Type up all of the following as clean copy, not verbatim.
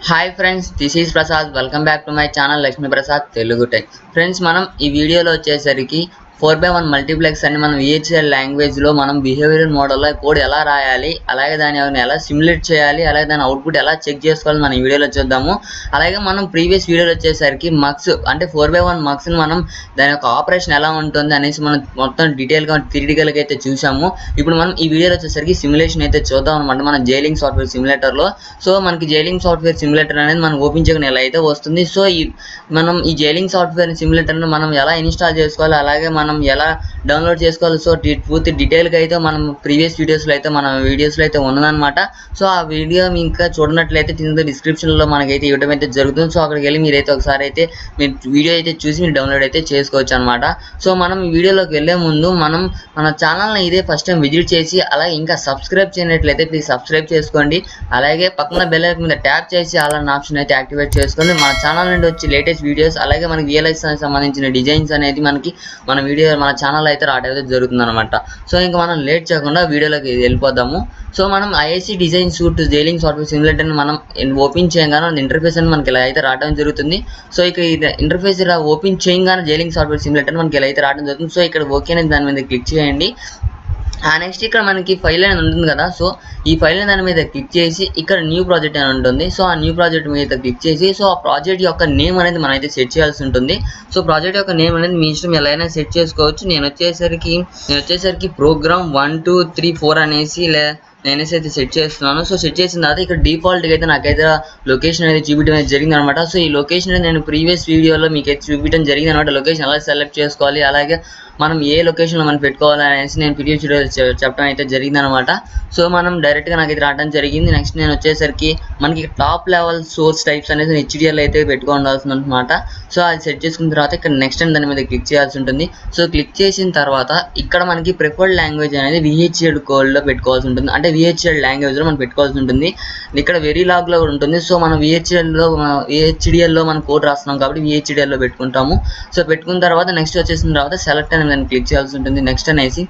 Hi friends, this is Prasad. Welcome back to my channel Laxmiprasad Friends, మనం ఈ వీడియోలో వచ్చేసరికి 4x1 మల్టీప్లెక్స్ అని మనం VHDL లాంగ్వేజ్ లో మనం బిహేవియరల్ మోడల్ లో కోడ్ ఎలా రాయాలి, అలాగే దాన్ని ఎలా సిమ్యులేట్ చేయాలి, అలాగే దాని అవుట్పుట్ ఎలా చెక్ చేసుకోవాలి మనం ఈ వీడియోలో చూద్దాము. అలాగే మనం ప్రీవియస్ వీడియోలో వచ్చేసరికి మక్స్ అంటే 4x1 మక్స్ ని మనం దాని యొక్క ఆపరేషన్ ఎలా ఉంటుంది అనేసి మనం మొత్తం డీటెయిల్ గా థియరిటికల్ గా అయితే చూసాము. ఇప్పుడు మనం ఈ వీడియోలో వచ్చేసరికి సిమ్యులేషన్ అయితే చూద్దాం అన్నమాట మన Xilinx సాఫ్ట్వేర్ సిమ్యులేటర్ లో. సో మనకి Xilinx సాఫ్ట్వేర్ సిమ్యులేటర్ అనేది మనం ఓపెన్ చేయగానే ఎలా అయితే వస్తుంది. సో మనం ఈ Xilinx సాఫ్ట్వేర్ సిమ్యులేటర్ ని మనం ఎలా ఇన్స్టాల్ చేసుకోవాలి, అలాగే మనం ఎలా డౌన్లోడ్ చేసుకోవాలి, సో పూర్తి డీటెయిల్ గా అయితే మనం ప్రీవియస్ వీడియోస్ లో అయితే మన వీడియోస్ లో అయితే ఉన్నదన్నమాట. సో ఆ వీడియో ఇంకా చూడనట్లయితే కింద డిస్క్రిప్షన్ లో మనకైతే ఇవ్వడం అయితే జరుగుతుంది. సో అక్కడికి వెళ్ళి మీరైతే ఒకసారి అయితే మీరు వీడియో అయితే చూసి మీరు డౌన్లోడ్ అయితే చేసుకోవచ్చు అనమాట. సో మనం ఈ వీడియోలోకి వెళ్ళే ముందు మనం మన ఛానల్ ని ఇదే ఫస్ట్ టైం విజిట్ చేసి అలాగే ఇంకా సబ్స్క్రైబ్ చేయనట్లయితే ప్లీజ్ సబ్స్క్రైబ్ చేసుకోండి. అలాగే పక్కన బెల్ ఐకాన్ మీద ట్యాప్ చేసి అలాంటి ఆప్షన్ అయితే యాక్టివేట్ చేసుకోండి. మన ఛానల్ నుండి వచ్చి లేటెస్ట్ వీడియోస్ అలాగే మనకి VLSI సంబంధించిన డిజైన్స్ అనేది మనకి మన ఛానల్ అయితే రావడం జరుగుతుంది అనమాట. సో ఇంకా మనం లేట్ చేయకుండా వీడియోలోకి వెళ్ళిపోదాము. సో మనం IIC design suit Xilinx software simulator మనం ఓపెన్ చేయగానే ఇంటర్ఫేస్ అని మనకి ఇలా అయితే రావడం జరుగుతుంది. సో ఇక్కడ ఇంటర్ఫేస్ ఇలా ఓపెన్ చేయగానే Xilinx సాఫ్ట్వేర్ సిమ్యులేటర్ మనకి ఇలా అయితే రావడం జరుగుతుంది. సో ఇక్కడ ఓకే అనేది దాని మీద క్లిక్ చేయండి. నెక్స్ట్ ఇక్కడ మనకి ఫైల్ అనేది ఉంటుంది కదా, సో ఈ ఫైల్ దాని మీద క్లిక్ చేసి ఇక్కడ న్యూ ప్రాజెక్ట్ అని ఉంటుంది. సో ఆ న్యూ ప్రాజెక్ట్ మీద క్లిక్ చేసి సో ఆ ప్రాజెక్ట్ యొక్క నేమ్ అనేది మనం అయితే సెట్ చేయాల్సి ఉంటుంది. సో ప్రాజెక్ట్ యొక్క నేమ్ అనేది మీ ఇష్టం ఎలా అయినా సెట్ చేసుకోవచ్చు. నేను వచ్చేసరికి ప్రోగ్రామ్ 1 2 3 4 అనేసి నేనేసి అయితే సెట్ చేస్తున్నాను. సో సెట్ చేసిన తర్వాత ఇక్కడ డిఫాల్ట్గా అయితే నాకైతే లొకేషన్ అయితే చూపించడం అయితే జరిగింది అనమాట. సో ఈ లొకేషన్ నేను ప్రీవియస్ వీడియోలో మీకు అయితే చూపించడం జరిగింది అనమాట. లొకేషన్ ఎలా సెలెక్ట్ చేసుకోవాలి, అలాగే మనం ఏ లొకేషన్లో మనం పెట్టుకోవాలి అనేసి నేను ప్రీవియస్ వీడియో చెప్పడం అయితే జరిగింది అనమాట. సో మనం డైరెక్ట్గా నాకైతే రావడం జరిగింది. నెక్స్ట్ నేను వచ్చేసరికి మనకి టాప్ లెవెల్ సోర్స్ టైప్స్ అనేది HDL అయితే పెట్టుకోవాల్సింది అనమాట. సో అది సెట్ చేసుకున్న తర్వాత ఇక్కడ నెక్స్ట్ అని దాని మీద క్లిక్ చేయాల్సి ఉంటుంది. సో క్లిక్ చేసిన తర్వాత ఇక్కడ మనకి ప్రిఫర్డ్ లాంగ్వేజ్ అనేది VHDL కోడ్లో పెట్టుకోవాల్సి ఉంటుంది. అంటే VHDL లాంగ్వేజ్లో మనం పెట్టుకోవాల్సి ఉంటుంది. ఇక్కడ వెరీలాగ్లో కూడా ఉంటుంది. సో మనం VHDL మనం కోడ్ రాస్తున్నాం కాబట్టి VHDL పెట్టుకుంటాము. సో పెట్టుకున్న తర్వాత నెక్స్ట్ వచ్చేసిన తర్వాత సెలెక్ట్ అని దాన్ని క్లిక్ చేయాల్సి ఉంటుంది. నెక్స్ట్ అనేసి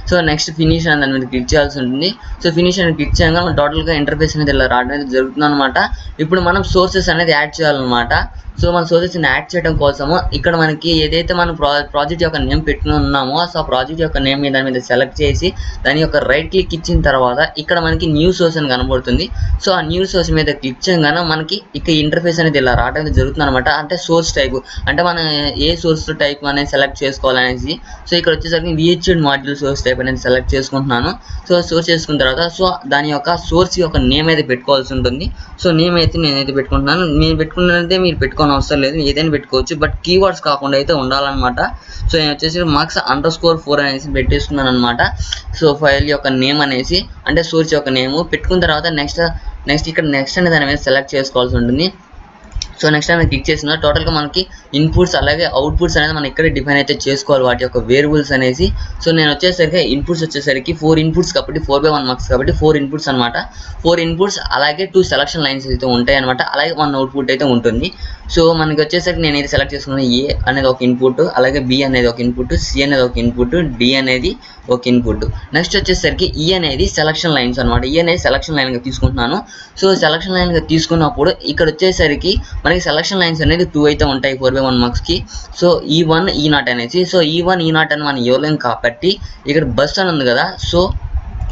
సో నెక్స్ట్ ఫినిష్ అని దాని మీద క్లిక్ చేయాల్సి ఉంటుంది. సో ఫినిష్ అని క్లిక్ చేయగా మనం టోటల్గా ఇంటర్ఫేస్ అనేది ఇలా రావడం అనేది జరుగుతుంది అనమాట. ఇప్పుడు మనం సోర్సెస్ అనేది యాడ్ చేయాలన్నమాట. సో మన సోర్సెస్ని యాడ్ చేయడం కోసము ఇక్కడ మనకి ఏదైతే మనం ప్రాజెక్ట్ యొక్క నేమ్ పెట్టుకున్నామో సో ఆ ప్రాజెక్ట్ యొక్క నేమ్ దాని మీద సెలెక్ట్ చేసి దాని యొక్క రైట్ క్లిక్ ఇచ్చిన తర్వాత ఇక్కడ మనకి న్యూ సోర్స్ అని కనబడుతుంది. సో ఆ న్యూ సోర్స్ మీద క్లిక్ చేయగానే మనకి ఇక్కడ ఇంటర్ఫేస్ అనేది ఇలా రావడం జరుగుతుంది అనమాట. అంటే సోర్స్ టైప్ అంటే మనం ఏ సోర్స్ టైప్ అనేది సెలెక్ట్ చేసుకోవాలనేసి సో ఇక్కడ వచ్చేసరికి VHDL మాడ్యూల్ సోర్స్ టైప్ అనేది సెలెక్ట్ చేసుకుంటున్నాను. సో సోర్స్ చేసుకున్న తర్వాత సో దాని యొక్క సోర్స్ యొక్క నేమ్ అయితే పెట్టుకోవాల్సి ఉంటుంది. సో నేమ్ అయితే నేనైతే పెట్టుకుంటున్నాను. నేను పెట్టుకున్నదే మీరు పెట్టుకోవాలి అవసరం లేదు, ఏదైనా పెట్టుకోవచ్చు, బట్ కీవర్డ్స్ కాకుండా అయితే ఉండాలన్నమాట. సో నేను వచ్చేసి marks_4 అనేసి పెట్టేసుకున్నాను అనమాట. సో ఫైల్ యొక్క నేమ్ అనేసి అంటే సోర్స్ యొక్క నేమ్ పెట్టుకున్న తర్వాత నెక్స్ట్ ఇక్కడ నెక్స్ట్ అనేది దాని మీద సెలెక్ట్ చేసుకోవాల్సి ఉంటుంది. సో నెక్స్ట్ టైం క్లిక్ చేసిన టోటల్గా మనకి ఇన్పుట్స్ అలాగే అవుట్పుట్స్ అనేది మనం ఇక్కడ డిఫైన్ అయితే చేసుకోవాలి వాటి యొక్క వేరియబుల్స్ అనేసి. సో నేను వచ్చేసరికి ఇన్పుట్స్ వచ్చేసరికి 4 ఇన్పుట్స్ కాబట్టి 4x1 మార్క్స్ కాబట్టి 4 ఇన్పుట్స్ అనమాట. 4 ఇన్పుట్స్ అలాగే 2 సెలక్షన్ లైన్స్ అయితే ఉంటాయి అనమాట. అలాగే 1 అవుట్పుట్ అయితే ఉంటుంది. సో మనకి వచ్చేసరికి నేనైతే సెలెక్ట్ చేసుకున్నాను A అనేది ఒక ఇన్పుట్, అలాగే B అనేది ఒక ఇన్పుట్, C అనేది ఒక ఇన్పుట్, D అనేది ఒక ఇన్పుట్. నెక్స్ట్ వచ్చేసరికి E అనేది సెలక్షన్ లైన్స్ అనమాట. E అనేది సెలక్షన్ లైన్గా తీసుకుంటున్నాను. సో సెలక్షన్ లైన్గా తీసుకున్నప్పుడు ఇక్కడ వచ్చేసరికి మనకి సెలక్షన్ లైన్స్ అనేది 2 అయితే ఉంటాయి 4x1 మార్క్స్కి. సో E1 E0 అనేసి సో E1 E0 అని మనం ఇవ్వలేం కాబట్టి ఇక్కడ బస్ అని ఉంది కదా, సో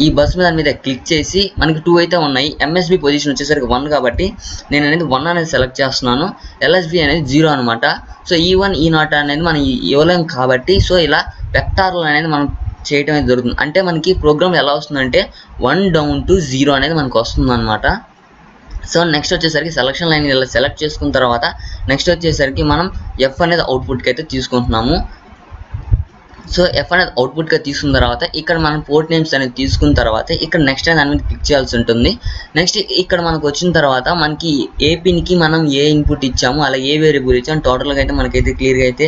ఈ బస్ మీద క్లిక్ చేసి మనకి 2 అయితే ఉన్నాయి. MSB పొజిషన్ వచ్చేసరికి 1 కాబట్టి నేను అనేది 1 అనేది సెలెక్ట్ చేస్తున్నాను. LSB అనేది 0 అనమాట. సో E1 E0 అనేది మనం ఇవ్వలేం కాబట్టి సో ఇలా వెక్టార్లు అనేది మనం చేయటం అనేది జరుగుతుంది. అంటే మనకి ప్రోగ్రామ్ ఎలా వస్తుందంటే 1 down to 0 అనేది మనకు వస్తుంది అనమాట. సో నెక్స్ట్ వచ్చేసరికి సెలక్షన్ లైన్ ఇలా సెలెక్ట్ చేసుకున్న తర్వాత నెక్స్ట్ వచ్చేసరికి మనం F అనేది అవుట్పుట్కి అయితే తీసుకుంటున్నాము. సో F అనేది అవుట్పుట్గా తీసుకున్న తర్వాత ఇక్కడ మనం పోర్ట్ నేమ్స్ అనేది తీసుకున్న తర్వాత ఇక్కడ నెక్స్ట్ దాని మీద క్లిక్ చేయాల్సి ఉంటుంది. నెక్స్ట్ ఇక్కడ మనకు వచ్చిన తర్వాత మనకి ఏ పిన్కి మనం ఏ ఇన్పుట్ ఇచ్చాము అలాగే ఏ వేరియబుల్ ఇచ్చాము టోటల్గా అయితే మనకైతే క్లియర్గా అయితే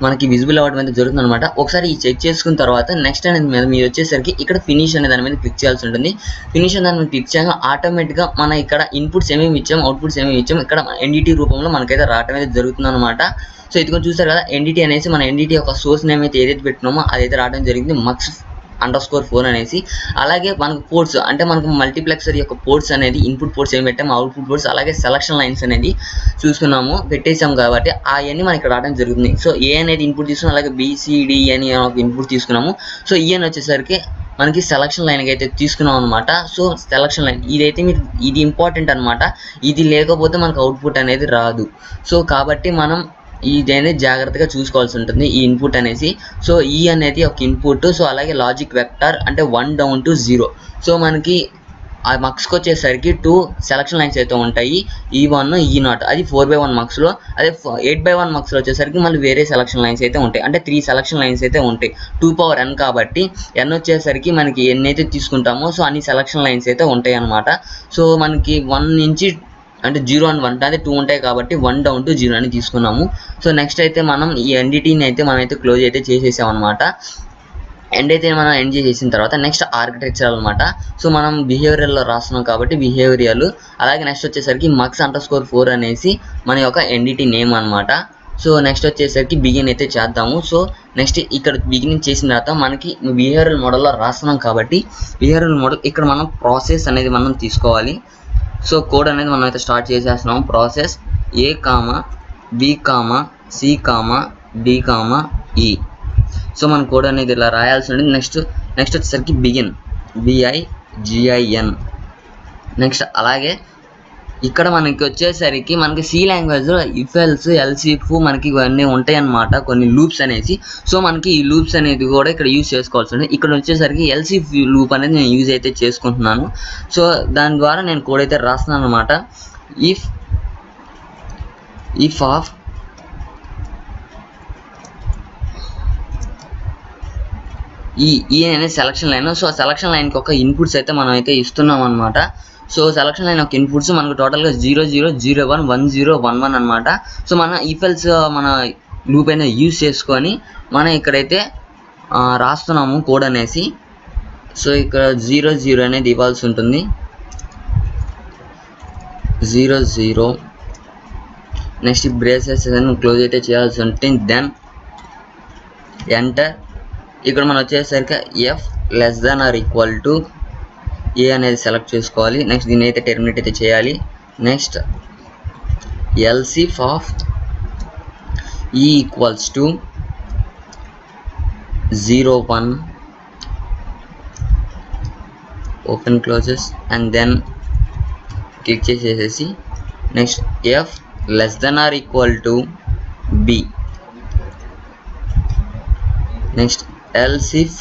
మనకి విజిబుల్ అవ్వడం అయితే జరుగుతుంది అనమాట. ఒకసారి ఈ చెక్ చేసుకున్న తర్వాత నెక్స్ట్ అనేది మీద మీరు వచ్చేసరికి ఇక్కడ ఫినిష్ అనే దాని మీద క్లిక్ చేయాల్సి ఉంటుంది. ఫినిష్ అనే దాని మీద క్లిక్ చేయగా ఆటోమేటిక్గా మన ఇక్కడ ఇన్పుట్స్ ఏమేమి ఇచ్చాము అవుట్పుట్స్ ఏమేమి ఇచ్చాము ఇక్కడ NDT రూపంలో మనకైతే రావడం అయితే జరుగుతుంది అనమాట. సో ఇది కొంచెం చూసారు కదా NDT అనేసి మన NDT యొక్క సోర్స్ నేమ్ అయితే ఏదైతే పెట్టినామో అదైతే రావడం జరిగింది. మక్స్ max_4 అనేసి. అలాగే మనకు పోర్ట్స్ అంటే మనకు మల్టీప్లెక్సర్ యొక్క పోర్ట్స్ అనేది ఇన్పుట్ పోర్ట్స్ ఏమి పెట్టాము, అవుట్పుట్ పోర్ట్స్, అలాగే సెలక్షన్ లైన్స్ అనేది చూసుకున్నాము పెట్టేసాము కాబట్టి అవన్నీ మనం ఇక్కడ రావడం జరుగుతుంది. సో ఏ అనేది ఇన్పుట్ తీసుకున్నాం, అలాగే BCD అని ఒక ఇన్పుట్ తీసుకున్నాము. సో ఈ అని వచ్చేసరికి మనకి సెలక్షన్ లైన్ అయితే తీసుకున్నాం అనమాట. సో సెలక్షన్ లైన్ ఇదైతే మీరు ఇది ఇంపార్టెంట్ అనమాట. ఇది లేకపోతే మనకు అవుట్పుట్ అనేది రాదు. సో కాబట్టి మనం ఇది అనేది జాగ్రత్తగా చూసుకోవాల్సి ఉంటుంది ఈ ఇన్పుట్ అనేసి. సో ఈ అనేది ఒక ఇన్పుట్. సో అలాగే లాజిక్ వెక్టర్ అంటే 1 down to 0. సో మనకి ఆ మక్స్కి వచ్చేసరికి 2 సెలక్షన్ లైన్స్ అయితే ఉంటాయి, E1 E0. అది 4/1 మక్స్లో. అదే 8/1 మక్స్లో వచ్చేసరికి మళ్ళీ వేరే సెలక్షన్ లైన్స్ అయితే ఉంటాయి, అంటే 3 సెలక్షన్ లైన్స్ అయితే ఉంటాయి. 2n కాబట్టి n వచ్చేసరికి మనకి ఎన్ని అయితే తీసుకుంటామో సో అన్ని సెలక్షన్ లైన్స్ అయితే ఉంటాయి అన్నమాట. సో మనకి 1 నుంచి అంటే 0 and 1 అదే 2 ఉంటాయి కాబట్టి 1 down to 0 అని తీసుకున్నాము. సో నెక్స్ట్ అయితే మనం ఈ ఎన్డిటీని అయితే మనం అయితే క్లోజ్ అయితే చేసేసాం అనమాట. ఎండ్ అయితే మనం ఎండ్ చేసేసిన తర్వాత నెక్స్ట్ ఆర్కిటెక్చర్ అనమాట. సో మనం బిహేవియరల్లో రాస్తున్నాం కాబట్టి బిహేవియరల్. అలాగే నెక్స్ట్ వచ్చేసరికి max_4 అనేసి మన యొక్క ఎన్డిటీ నేమ్ అనమాట. సో నెక్స్ట్ వచ్చేసరికి బిగిన్ అయితే చేద్దాము. సో నెక్స్ట్ ఇక్కడ బిగినింగ్ చేసిన తర్వాత మనకి బిహేవియరల్ మోడల్లో రాస్తున్నాం కాబట్టి బిహేవియరల్ మోడల్ ఇక్కడ మనం ప్రాసెస్ అనేది మనం తీసుకోవాలి. సో కోడ్ అనేది మనం అయితే స్టార్ట్ చేసేస్తున్నాం. Process A, B, C, D, E. So మన కోడ్ అనేది ఇలా రాయాల్సి ఉంటుంది. నెక్స్ట్ వచ్చేసరికి బిగిన్ BIGIN. నెక్స్ట్ అలాగే ఇక్కడ మనకి వచ్చేసరికి మనకి సి లాంగ్వేజ్లో ఇఫ్ ఎల్స్ ఎల్స్ ఇఫ్ మనకి ఇవన్నీ ఉంటాయి అన్నమాట, కొన్ని లూప్స్ అనేసి. సో మనకి ఈ లూప్స్ అనేది కూడా ఇక్కడ యూజ్ చేసుకోవాల్సి ఉంటుంది. ఇక్కడ వచ్చేసరికి ఎల్స్ ఇఫ్ లూప్ అనేది నేను యూజ్ అయితే చేసుకుంటున్నాను. సో దాని ద్వారా నేను కోడ్ అయితే రాస్తున్నాను అనమాట. ఇఫ్ ఆఫ్ ఈ అనేది సెలక్షన్ లైన్. సో సెలక్షన్ లైన్కి ఒక ఇన్పుట్స్ అయితే మనం అయితే ఇస్తున్నాం అనమాట. సో సెలక్షన్ లైన్ ఒక ఇన్పుట్స్ మనకు టోటల్గా 0 0 0 1 1 0 1 1 అనమాట. సో మన ఈఫెల్స్ మన లూప్ అయినా యూజ్ చేసుకొని మనం ఇక్కడైతే రాస్తున్నాము కోడ్ అనేసి. సో ఇక్కడ 0 0 అనేది ఇవ్వాల్సి ఉంటుంది. 0 0 నెక్స్ట్ బ్రేసెస్ క్లోజ్ అయితే చేయాల్సి ఉంటుంది. Then enter. ఇక్కడ మనం వచ్చేసరికి F<= A అనేది సెలెక్ట్ చేసుకోవాలి. నెక్స్ట్ దీన్ని అయితే టెర్మినేట్ అయితే చేయాలి. Next else if of E = 0 1 open closes and then click చేసేసి next F<= B. Next else if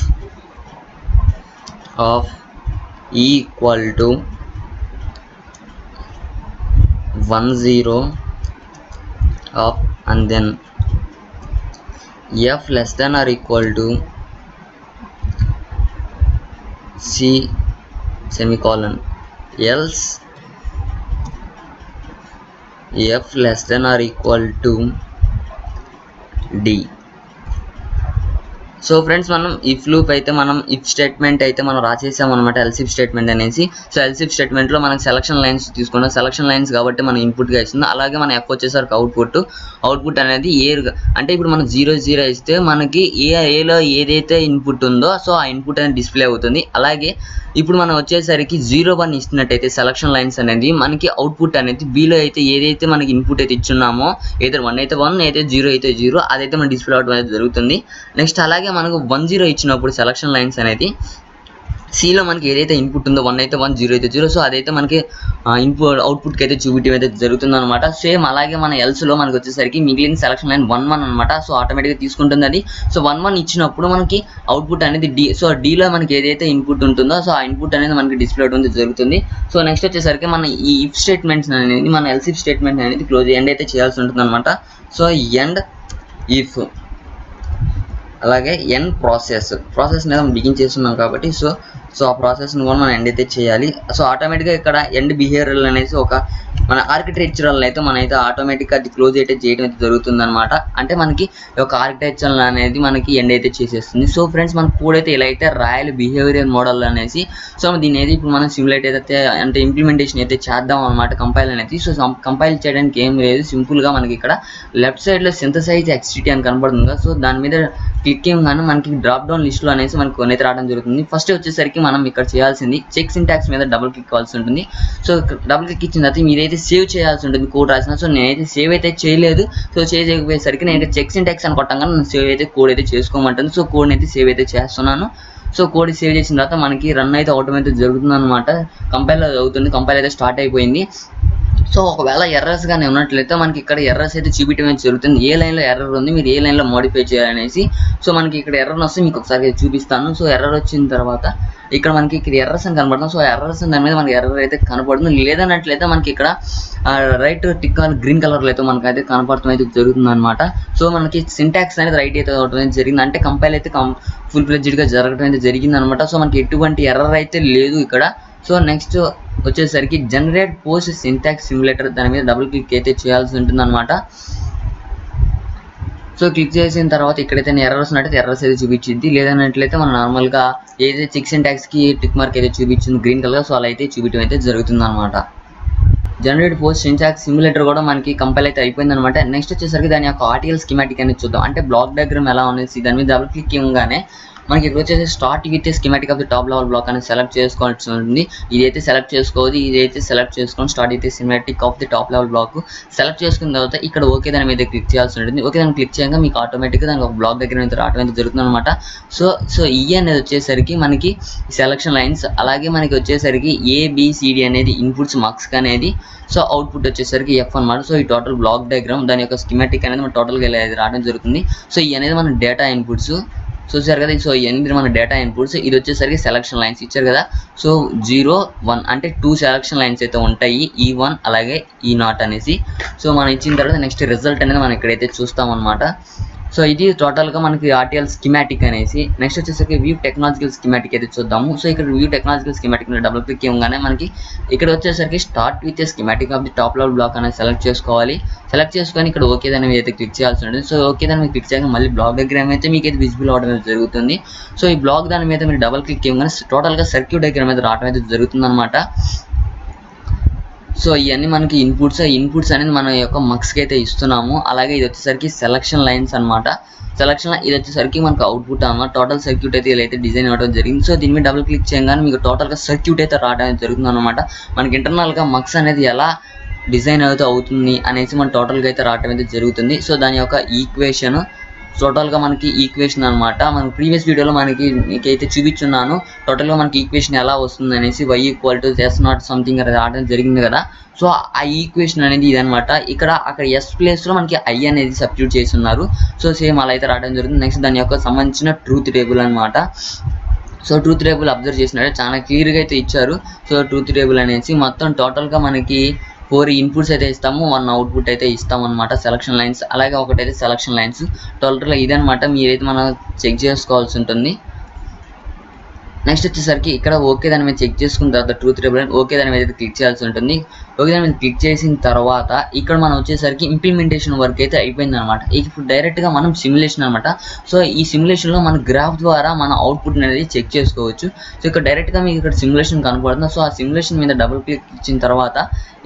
of E = 1 0 of and then F<= C semicolon else F<= D. So friends మనం if loop అయితే మనం if statement అయితే మనం రాసేసాం అనమాట, else if statement అనేసి. So else if స్టేట్మెంట్లో మనకి selection lines తీసుకున్నాం. Selection lines కాబట్టి మనం ఇన్పుట్గా ఇస్తుంది. అలాగే మన F వచ్చేసరికి అవుట్పుట్ అనేది ఏ అంటే ఇప్పుడు మనం 0 0 ఇస్తే మనకి ఏలో ఏదైతే ఇన్పుట్ ఉందో సో ఆ ఇన్పుట్ అనేది డిస్ప్లే అవుతుంది. అలాగే ఇప్పుడు మనం వచ్చేసరికి 0 1 ఇస్తున్నట్టయితే సెలక్షన్ లైన్స్ అనేది మనకి అవుట్పుట్ అనేది Bలో అయితే ఏదైతే మనకి ఇన్పుట్ అయితే ఇచ్చున్నామో ఏదైతే 1 అయితే 1 అయితే 0 అయితే 0 అదైతే మన డిస్ప్లే అవడం అనేది జరుగుతుంది. నెక్స్ట్ అలాగే మనకు 1 0 ఇచ్చినప్పుడు సెలక్షన్ లైన్స్ అనేది సిలో మనకి ఏదైతే ఇన్పుట్ ఉందో 1 అయితే 1 0 అయితే 0 సో అదైతే మనకి అవుట్పుట్కి అయితే చూపించడం అయితే జరుగుతుంది అనమాట. సేమ్ అలాగే మన ఎల్స్లో మనకి వచ్చేసరికి మిగిలిన సెలక్షన్ లైన్ 1 1 అనమాట. సో ఆటోమేటిక్గా తీసుకుంటుంది అది. సో 1 1 ఇచ్చినప్పుడు మనకి అవుట్పుట్ అనేది D. సో Dలో మనకి ఏదైతే ఇన్పుట్ ఉంటుందో సో ఆ ఇన్పుట్ అనేది మనకి డిస్ప్లే అవడం జరుగుతుంది. సో నెక్స్ట్ వచ్చేసరికి మన ఈ ఇఫ్ స్టేట్మెంట్స్ అనేది మన ఎల్స్ ఇఫ్ స్టేట్మెంట్ అనేది క్లోజ్ ఎండ్ అయితే చేయాల్సి ఉంటుంది అనమాట. సో ఎండ్ ఇఫ్ అలాగే ఎన్ ప్రాసెస్ అనేది మనం బిగిన్ చేస్తున్నాం కాబట్టి సో ఆ ప్రాసెస్ని కూడా మనం ఎండ్ అయితే చేయాలి. సో ఆటోమేటిక్గా ఇక్కడ ఎండ్ బిహేవియరల్ అనేసి ఒక మన ఆర్కిటెక్చరల్ అయితే మనైతే ఆటోమేటిక్గా అది క్లోజ్ అయితే చేయడం అయితే జరుగుతుంది అనమాట. అంటే మనకి ఒక ఆర్కిటెక్చరల్ అనేది మనకి ఎండ్ అయితే చేసేస్తుంది. సో ఫ్రెండ్స్ మన కోడ్ అయితే ఇలా అయితే రాయాలి బిహేవియరల్ మోడల్ అనేసి. సో దీని అయితే ఇప్పుడు మనం సిమ్యులేట్ అయితే అంటే ఇంప్లిమెంటేషన్ అయితే చేద్దాం అనమాట కంపైల్ అనేది. సో కంపైల్ చేయడానికి ఏం లేదు, సింపుల్గా మనకి ఇక్కడ లెఫ్ట్ సైడ్లో సింథసైజ్ ఎక్స్టిటీ అని కనబడుతుంది కదా. సో దాని మీద క్లిక్ చేయగానే మనకి డ్రాప్ డౌన్ లిస్ట్లో అనేసి మనకి కొన్ని అయితే రావడం జరుగుతుంది. ఫస్ట్ వచ్చేసరికి మనం ఇక్కడ చేయాల్సింది చెక్ సింటాక్స్ మీద డబుల్ క్లిక్ కావాల్సి ఉంటుంది. సో డబుల్ క్లిక్ ఇచ్చిన తర్వాత మీరైతే సేవ్ చేయాల్సి ఉంటుంది కోడ్ రాసిన. సో నేనైతే సేవ్ అయితే చేయలేదు. సో చేయకపోయేసరికి నేను చెక్ సింటాక్స్ అని కొట్టంగా సేవ్ అయితే కోడ్ అయితే చేసుకోమంటుంది. సో కోడ్ని అయితే సేవ్ అయితే చేస్తున్నాను. సో కోడ్ సేవ్ చేసిన తర్వాత మనకి రన్ అయితే అవటం అయితే జరుగుతుంది అనమాట. కంపైల్ అవుతుంది, కంపైల్ అయితే స్టార్ట్ అయిపోయింది. సో ఒకవేళ ఎర్రర్స్ కానీ ఉన్నట్లయితే మనకి ఇక్కడ ఎర్రర్స్ అయితే చూపించడం జరుగుతుంది. ఏ లైన్లో ఎర్రర్ ఉంది, మీరు ఏ లైన్లో మోడిఫై చేయాలనేసి. సో మనకి ఇక్కడ ఎర్రర్ వస్తే మీకు ఒకసారి చూపిస్తాను. సో ఎర్రర్ వచ్చిన తర్వాత ఇక్కడ మనకి ఇక్కడ ఎర్రర్స్ అని కనబడుతుంది. సో ఎర్రర్స్ దాని మీద మనకి ఎర్రర్ అయితే కనపడుతుంది. లేదన్నట్లయితే మనకి ఇక్కడ రైట్ టిక్ గ్రీన్ కలర్లో అయితే మనకి అయితే కనపడటం అయితే జరుగుతుంది అనమాట. సో మనకి సింటాక్స్ అనేది రైట్ అయితే అవడం జరిగింది, అంటే కంపైల్ అయితే ఫుల్ ఫ్లెడ్జ్డ్గా జరగడం అయితే జరిగింది అనమాట. సో మనకి ఎటువంటి ఎర్రర్ అయితే లేదు ఇక్కడ. సో నెక్స్ట్ వచ్చేసరికి జనరేట్ పోస్ట్ సింటాక్స్ సిమ్యులేటర్, దాని మీద డబుల్ క్లిక్ అయితే చేయాల్సి ఉంటుంది అనమాట. సో క్లిక్ చేసిన తర్వాత ఇక్కడైతే ఎర్రర్స్ ఉన్నట్టయితే ఎర్రర్స్ అయితే చూపించింది. లేదన్నట్లయితే మనం నార్మల్గా ఏదైతే చెక్ సింటాక్స్కి టిక్ మార్క్ అయితే చూపించింది గ్రీన్ కలర్, సో అలా అయితే చూపించడం అయితే జరుగుతుంది అనమాట. జనరేట్ పోస్ట్ సింటాక్స్ సిమ్యులేటర్ కూడా మనకి కంపైల్ అయితే అయిపోయింది అనమాట. నెక్స్ట్ వచ్చేసరికి దాని యొక్క ఆర్టిఎల్ స్కీమాటిక్ అనేది చూద్దాం. అంటే బ్లాక్ డయాగ్రామ్ ఎలా ఉంది దాని మీద డబుల్ క్లిక్ ఇవ్వగానే మనకి ఇక్కడ వచ్చేసి start with schematic of the top level black అనేది సెలెక్ట్ చేసుకోవాల్సి ఉంటుంది. ఇదైతే సెలెక్ట్ చేసుకోవద్దు, ఇదైతే సెలెక్ట్ చేసుకొని start with schematic of the top level black select చేసుకున్న తర్వాత ఇక్కడ ఓకే దాని మీద క్లిక్ చేయాల్సి ఉంటుంది. ఓకే దాన్ని క్లిక్ చేయగా మీకు ఆటోమేటిక్గా దానికి ఒక బ్లాక్ దగ్గర అయితే రావడం అయితే జరుగుతుంది అనమాట. సో ఈ అనేది వచ్చేసరికి మనకి సెలక్షన్ లైన్స్, అలాగే మనకి వచ్చేసరికి ఏబిసిడి అనేది ఇన్పుట్స్ మార్క్స్ అనేది, సో అవుట్పుట్ వచ్చేసరికి ఎఫ్ అనమాట. సో ఈ టోటల్ బ్లాక్ డయాగ్రామ్ దాని యొక్క స్కీమాటిక్ అనేది మన టోటల్గా రావడం జరుగుతుంది. సో ఈ అనేది మన డేటా ఇన్పుట్స్ చూసారు కదా. సో ఇవన్నీ మన డేటా ఇన్పుట్స్. ఇది వచ్చేసరికి సెలక్షన్ లైన్స్ ఇచ్చారు కదా. సో 0, 1 అంటే 2 సెలక్షన్ లైన్స్ అయితే ఉంటాయి, E1 అలాగే E0 అనేసి. సో మనం ఇచ్చిన తర్వాత నెక్స్ట్ రిజల్ట్ అనేది మనం ఇక్కడైతే చూస్తాం అనమాట. సో ఇది టోటల్గా మనకి ఆర్టిఎల్ స్కీమాటిక్ అనేసి. నెక్స్ట్ వచ్చేసరికి వ్యూ టెక్నాలజికల్ స్కీమాటిక్ అయితే చూద్దాము. సో ఇక్కడ వ్యూ టెక్నాలజికల్ స్కీమాటిక్ మీద డబుల్ క్లిక్ ఇవ్వగానే మనకి ఇక్కడ వచ్చేసరికి start with schematic of the top level black అనేది సెలెక్ట్ చేసుకోవాలి. సెలెక్ట్ చేసుకొని ఇక్కడ ఓకే దాని మీద అయితే క్లిక్ చేయాల్సి ఉంటుంది. సో ఓకే దాని మీద క్లిక్ చేయగా మళ్ళీ బ్లాక్ డయాగ్రామ్ అయితే మీకు అయితే విజిబుల్ అవడం జరుగుతుంది. సో ఈ బ్లాక్ దాని మీద మీరు డబుల్ క్లిక్ ఇవ్వగానే టోటల్గా సర్క్యూట్ డయాగ్రామ్ అయితే రావడం అయితే జరుగుతుంది అనమాట. సో ఇవన్నీ మనకి ఇన్పుట్స్ అనేది మన యొక్క మక్స్కి అయితే ఇస్తున్నాము. అలాగే ఇది వచ్చేసరికి సెలక్షన్ లైన్స్ అనమాట. సెలక్షన్ ఇది వచ్చేసరికి మనకు అవుట్పుట్ అన్నమాట. టోటల్ సర్క్యూట్ అయితే ఇలా అయితే డిజైన్ అవ్వడం జరిగింది. సో దీని మీద డబుల్ క్లిక్ చేయగానే మీకు టోటల్గా సర్క్యూట్ అయితే రావడం జరుగుతుంది అనమాట. మనకి ఇంటర్నల్గా మక్స్ అనేది ఎలా డిజైన్ అవుతుంది అనేసి మన టోటల్గా అయితే రావడం అయితే జరుగుతుంది. సో దాని యొక్క ఈక్వేషన్ టోటల్గా మనకి ఈక్వేషన్ అనమాట. మన ప్రీవియస్ వీడియోలో మీకైతే చూపించున్నాను టోటల్గా మనకి ఈక్వేషన్ ఎలా వస్తుంది అనేసి. y = S0 సంథింగ్ రావడం జరిగింది కదా. సో ఆ ఈక్వేషన్ అనేది ఇదనమాట. అక్కడ ఎస్ ప్లేస్లో మనకి ఐ అనేది సబ్స్టిట్యూట్ చేసి ఉన్నారు. సో సేమ్ అలా అయితే రావడం జరుగుతుంది. నెక్స్ట్ దాని యొక్క సంబంధించిన ట్రూత్ టేబుల్ అనమాట. సో ట్రూత్ టేబుల్ అబ్జర్వ్ చేసినట్టు చాలా క్లియర్గా అయితే ఇచ్చారు. సో ట్రూత్ టేబుల్ అనేసి మొత్తం టోటల్గా మనకి 4 ఇన్పుట్స్ అయితే ఇస్తాము, 1 అవుట్పుట్ అయితే ఇస్తాం అనమాట. సెలక్షన్ లైన్స్ అలాగే ఒకటైతే సెలక్షన్ లైన్స్. టోటల్గా ఇదనమాట. మీరైతే మనం చెక్ చేసుకోవాల్సి ఉంటుంది. నెక్స్ట్ వచ్చేసరికి ఇక్కడ ఓకే దాని మీద చెక్ చేసుకున్న తర్వాత ట్రూత్ టేబుల్ అని ఓకే దాని మీద క్లిక్ చేయాల్సి ఉంటుంది. ఓకే దాని మీద క్లిక్ చేసిన తర్వాత ఇక్కడ మనం వచ్చేసరికి ఇంప్లిమెంటేషన్ వర్క్ అయితే అయిపోయింది అనమాట. ఇప్పుడు డైరెక్ట్గా మనం సిమ్యులేషన్ అనమాట. సో ఈ సిమ్యులేషన్లో మన గ్రాఫ్ ద్వారా మన అవుట్పుట్ అనేది చెక్ చేసుకోవచ్చు. సో ఇక్కడ డైరెక్ట్గా మీకు ఇక్కడ సిమ్యులేషన్ కనపడుతుంది. సో ఆ సిమ్యులేషన్ మీద డబుల్ క్లిక్ ఇచ్చిన తర్వాత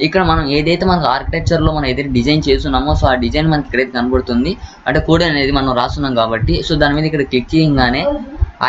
ఇక్కడ మనం ఏదైతే మనకు ఆర్కిటెక్చర్లో మనం ఏదైతే డిజైన్ చేస్తున్నామో సో ఆ డిజైన్ మనకి ఇక్కడైతే కనబడుతుంది. అంటే కోడ్ అనేది మనం రాస్తున్నాం కాబట్టి. సో దాని మీద ఇక్కడ క్లిక్ చేయగానే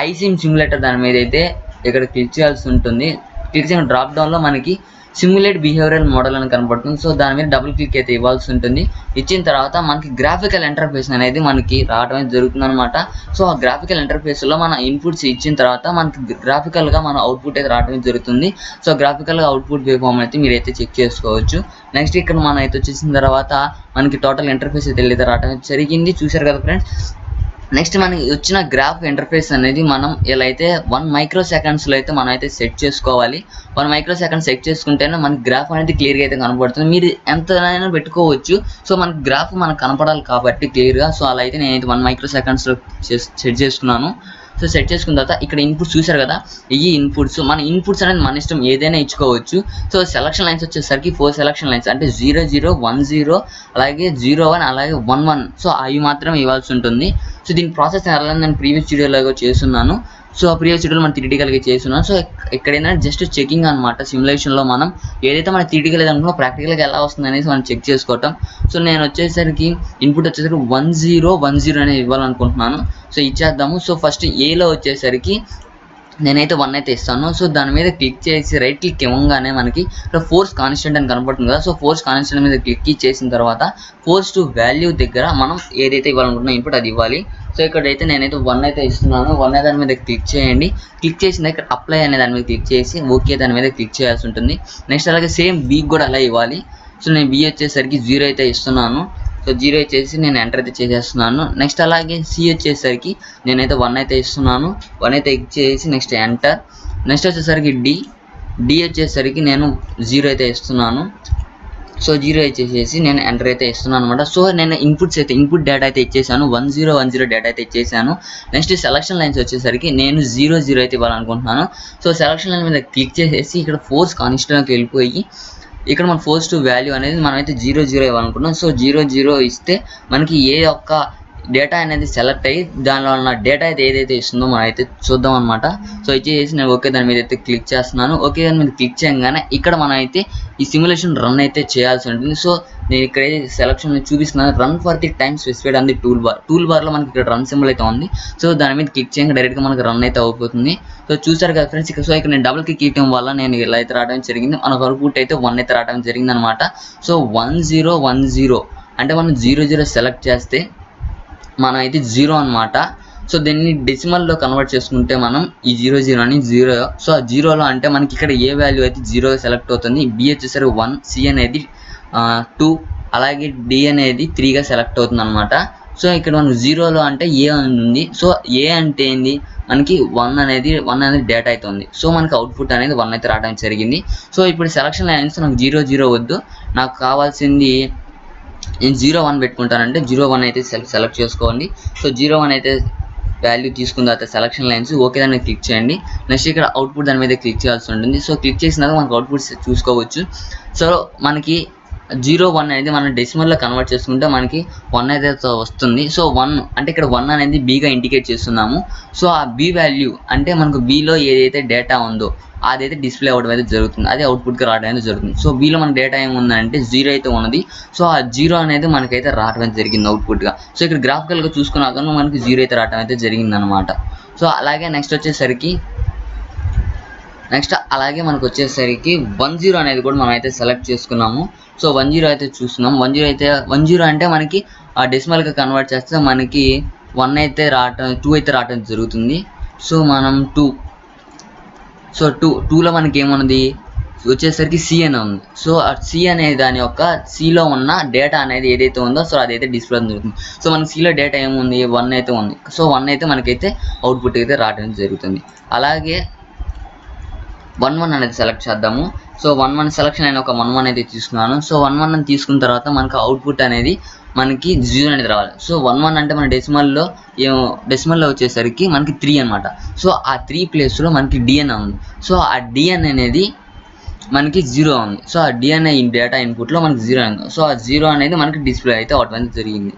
ఐసిమ్ సిమ్యులేటర్ దాని మీద అయితే ఇక్కడ క్లిక్ చేయాల్సి ఉంటుంది. క్లిక్ చేయడం డ్రాప్ డౌన్లో మనకి సిమ్యులేట్ బిహేవియరల్ మోడల్ అని కనపడుతుంది. సో దాని మీద డబుల్ క్లిక్ అయితే ఇవ్వాల్సి ఉంటుంది. ఇచ్చిన తర్వాత మనకి గ్రాఫికల్ ఇంటర్ఫేస్ అనేది మనకి రావడం జరుగుతుంది అనమాట. సో ఆ గ్రాఫికల్ ఇంటర్ఫేస్లో మన ఇన్పుట్స్ ఇచ్చిన తర్వాత మనకి గ్రాఫికల్గా మన అవుట్పుట్ అయితే రావడం జరుగుతుంది. సో గ్రాఫికల్గా అవుట్పుట్ వేవ్ ఫామ్ అయితే మీరైతే చెక్ చేసుకోవచ్చు. నెక్స్ట్ ఇక్కడ మనం అయితే వచ్చేసిన తర్వాత మనకి టోటల్ ఇంటర్ఫేస్ అయితే రావడం జరిగింది. చూశారు కదా ఫ్రెండ్స్. నెక్స్ట్ మనకి వచ్చిన గ్రాఫ్ ఇంటర్ఫేస్ అనేది మనం ఇలా అయితే 1 మైక్రోసెకండ్స్లో అయితే మనం అయితే సెట్ చేసుకోవాలి. 1 మైక్రోసెకండ్ సెట్ చేసుకుంటేనే మనకి గ్రాఫ్ అనేది క్లియర్గా అయితే కనపడుతుంది. మీరు ఎంతైనా పెట్టుకోవచ్చు. సో మనకి గ్రాఫ్ మనకు కనపడాలి కాబట్టి క్లియర్గా. సో అలా అయితే నేనైతే 1 మైక్రోసెకండ్స్లో సెట్ చేసుకున్నాను. సో సెట్ చేసుకున్న తర్వాత ఇక్కడ ఇన్పుట్స్ చూసారు కదా, ఈ ఇన్పుట్స్ మన ఇన్పుట్స్ అనేది మన ఇష్టం ఏదైనా ఇచ్చుకోవచ్చు. సో సెలక్షన్ లైన్స్ వచ్చేసరికి 4 సెలక్షన్ లైన్స్ అంటే 0 0 1 0 అలాగే 0 1 అలాగే 1 1. సో అవి మాత్రం ఇవ్వాల్సి ఉంటుంది. సో దీని ప్రాసెస్ ఎలా నేను ప్రీవియస్ వీడియోలో చేస్తున్నాను. సో ఆ ప్రీవియస్ వీడియోలో మనం థియరిటికల్గా చేస్తున్నాం. సో ఇక్కడ ఏంటంటే జస్ట్ చెకింగ్ అనమాట. సిమ్యులేషన్లో మనం ఏదైతే మన థియరిటికల్ అనుకున్నా ప్రాక్టికల్గా ఎలా వస్తుంది అనేసి మనం చెక్ చేసుకోవటం. సో నేను వచ్చేసరికి ఇన్పుట్ వచ్చేసరికి 1 0 1 0 అనేది ఇవ్వాలనుకుంటున్నాను. సో ఇచ్చేద్దాము. సో ఫస్ట్ ఏలో వచ్చేసరికి నేనైతే 1 అయితే ఇస్తాను. సో దాని మీద క్లిక్ చేసి రైట్ క్లిక్ ఇవ్వగానే మనకి ఇక్కడ ఫోర్స్ కాన్స్టెంట్ అని కనపడుతుంది కదా. సో ఫోర్స్ కాన్స్టెంట్ మీద క్లిక్ చేసిన తర్వాత ఫోర్స్ టు వాల్యూ దగ్గర మనం ఏదైతే ఇవ్వాలనుకుంటున్నాం ఇన్పుట్ అది ఇవ్వాలి. సో ఇక్కడైతే నేనైతే 1 అయితే ఇస్తున్నాను. 1 దాని మీద క్లిక్ చేయండి. క్లిక్ చేసిన ఇక్కడ అప్లై అనే దాని మీద క్లిక్ చేసి ఓకే దాని మీద క్లిక్ చేయాల్సి ఉంటుంది. నెక్స్ట్ అలాగే సేమ్ బీకి కూడా అలా ఇవ్వాలి. సో నేను బి వచ్చేసరికి 0 అయితే ఇస్తున్నాను. సో 0 ఇచ్చేసి నేను ఎంటర్ అయితే చేసేస్తున్నాను. నెక్స్ట్ అలాగే సి వచ్చేసరికి నేనైతే 1 అయితే ఇస్తున్నాను. 1 అయితే ఇచ్చేసి నెక్స్ట్ ఎంటర్. నెక్స్ట్ వచ్చేసరికి డి వచ్చేసరికి నేను 0 అయితే ఇస్తున్నాను. సో 0 ఇచ్చేసేసి నేను ఎంటర్ అయితే ఇస్తున్నాను అనమాట. సో నేను ఇన్పుట్స్ అయితే ఇన్పుట్ డేటా అయితే ఇచ్చేసాను. 1 0 1 0 డేటా అయితే ఇచ్చేసాను. నెక్స్ట్ సెలక్షన్ లైన్స్ వచ్చేసరికి నేను 0 0 అయితే ఇవ్వాలనుకుంటున్నాను. సో సెలక్షన్ లైన్ మీద క్లిక్ చేసేసి ఇక్కడ ఫోర్స్ కాన్స్టెంట్కి వెళ్ళిపోయి ఇక్కడ మన ఫోర్స్ టు వాల్యూ అనేది మనమైతే 0 0 ఇవ్వాలనుకుంటున్నాం. సో 0 0 ఇస్తే మనకి ఏ యొక్క డేటా అనేది సెలెక్ట్ అయ్యి దానిలో ఉన్న డేటా అయితే ఏదైతే ఇస్తుందో మనం అయితే చూద్దాం అనమాట. సో ఇచ్చేసి నేను ఓకే దాని మీద అయితే క్లిక్ చేస్తున్నాను. ఓకే దాని మీద క్లిక్ చేయగానే ఇక్కడ మనం అయితే ఈ సిమ్యులేషన్ రన్ అయితే చేయాల్సి ఉంటుంది. సో నేను ఇక్కడ సెలక్షన్ చూపిస్తున్నాను. Run for the time specified అంది టూల్ బార్లో మనకి ఇక్కడ రన్ సింబల్ అయితే ఉంది. సో దాని మీద క్లిక్ చేయగా డైరెక్ట్గా మనకి రన్ అయితే అయిపోతుంది. సో చూసారు కదా ఫ్రెండ్స్. సో ఇక్కడ నేను డబుల్ క్లిక్ ఇవ్వడం వల్ల నేను ఇలా అయితే రావడం జరిగింది. మనకు అవుట్పుట్ అయితే 1 అయితే రావడం జరిగింది అనమాట. సో 1 0 1 0 అంటే మనం 0 0 సెలెక్ట్ చేస్తే మనం అయితే 0 అనమాట. సో దీన్ని డెసిమల్లో కన్వర్ట్ చేసుకుంటే మనం ఈ 0 0 అని 0. సో ఆ 0లో అంటే మనకి ఇక్కడ ఏ వాల్యూ అయితే 0 సెలెక్ట్ అవుతుంది. బి వచ్చేసరికి 1, సి అనేది 2 అలాగే డి అనేది 3గా సెలెక్ట్ అవుతుంది అనమాట. సో ఇక్కడ మనం 0లో అంటే ఏ ఉంది. సో ఏ అంటే ఏంది మనకి 1 అనేది డేటా అయితే ఉంది. సో మనకి అవుట్పుట్ అనేది 1 అయితే రావడం జరిగింది. సో ఇప్పుడు సెలక్షన్ లైన్స్ నాకు 0 0 వద్దు, నాకు కావాల్సింది నేను 0 1 పెట్టుకుంటానంటే 0 1 అయితే సెలెక్ట్ చేసుకోండి. సో 0 1 అయితే వాల్యూ తీసుకున్న తర్వాత సెలక్షన్ లైన్స్ ఓకే దాని మీద క్లిక్ చేయండి. నెక్స్ట్ ఇక్కడ అవుట్పుట్ దాని మీద క్లిక్ చేయాల్సి ఉంటుంది. సో క్లిక్ చేసినాక మనకు అవుట్పుట్స్ చూసుకోవచ్చు. సో మనకి 0 1 అనేది మనం డెసిమల్లో కన్వర్ట్ చేసుకుంటే మనకి 1 అయితే వస్తుంది. సో 1 అంటే ఇక్కడ 1 అనేది బీగా ఇండికేట్ చేస్తున్నాము. సో ఆ బి వాల్యూ అంటే మనకు బీలో ఏదైతే డేటా ఉందో అదైతే డిస్ప్లే అవ్వడం అయితే జరుగుతుంది. అదే అవుట్పుట్గా రావడం అయితే జరుగుతుంది. సో బీలో మన డేటా ఏముందంటే 0 అయితే ఉన్నది. సో ఆ 0 అనేది మనకైతే రావడం జరిగింది అవుట్పుట్గా. సో ఇక్కడ గ్రాఫికల్గా చూసుకున్నాక మనకి 0 అయితే రావడం అయితే జరిగింది అనమాట. సో అలాగే అలాగే మనకు వచ్చేసరికి 1 0 అనేది కూడా మనం అయితే సెలెక్ట్ చేసుకున్నాము. సో 1 0 అయితే చూస్తున్నాం. 1 0 అంటే మనకి ఆ డెసిమల్గా కన్వర్ట్ చేస్తే మనకి 1 అయితే రావటం 2 అయితే రావడం జరుగుతుంది. సో మనం 2 సో 2లో మనకి ఏమున్నది వచ్చేసరికి సి అని ఉంది. సో ఆ సి అనే దాని యొక్క సిలో ఉన్న డేటా అనేది ఏదైతే ఉందో సో అదైతే డిస్ప్లే జరుగుతుంది. సో మనకి సిలో డేటా ఏముంది 1 అయితే ఉంది. సో 1 అయితే మనకైతే అవుట్పుట్ అయితే రావడం జరుగుతుంది. అలాగే 1 1 అనేది సెలెక్ట్ చేద్దాము. సో 1 1 సెలెక్షన్ అయిన ఒక 1 1 అయితే తీసుకున్నాను. సో 1 1 అని తీసుకున్న తర్వాత మనకు అవుట్పుట్ అనేది మనకి 0 అనేది రావాలి. సో 1 1 అంటే మన డెసిమల్లో వచ్చేసరికి మనకి 3 అనమాట. సో ఆ 3 ప్లేస్లో మనకి డిఎన్ ఉంది. సో ఆ డిఎన్ అనేది మనకి 0 ఉంది. సో ఆ డిఎన్ డేటా ఇన్పుట్లో మనకి 0 ఉంది. సో ఆ 0 అనేది మనకి డిస్ప్లే అయితే అవడం జరిగింది.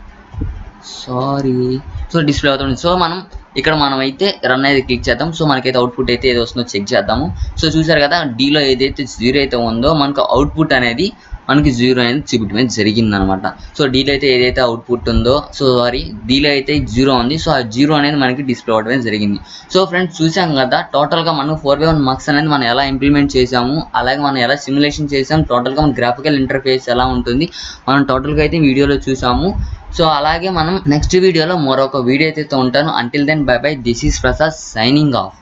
సో డిస్ప్లే అవుతుంది. సో మనం అయితే రన్ అయితే క్లిక్ చేద్దాం. సో మనకైతే అవుట్పుట్ అయితే ఏదో వస్తుందో చెక్ చేద్దాము. సో చూసారు కదా డీలో ఏదైతే 0 అయితే ఉందో మనకు అవుట్పుట్ అనేది మనకి 0 అనేది చూపించడం జరిగిందనమాట. సో డీలో అయితే ఏదైతే అవుట్పుట్ ఉందో డీలో అయితే 0 ఉంది. సో ఆ 0 అనేది మనకి డిస్ప్లే అవ్వడం జరిగింది. సో ఫ్రెండ్స్ చూసాం కదా టోటల్గా మనం 4x1 మక్స్ అనేది మనం ఎలా ఇంప్లిమెంట్ చేసాము, అలాగే మనం ఎలా సిమ్యులేషన్ చేసాము, టోటల్గా మన గ్రాఫికల్ ఇంటర్ఫేస్ ఎలా ఉంటుంది మనం టోటల్గా అయితే వీడియోలో చూసాము. సో అలాగే మనం నెక్స్ట్ వీడియోలో మరొక వీడియో అయితే ఉంటాను. Until then bye bye. This is Prasad signing of.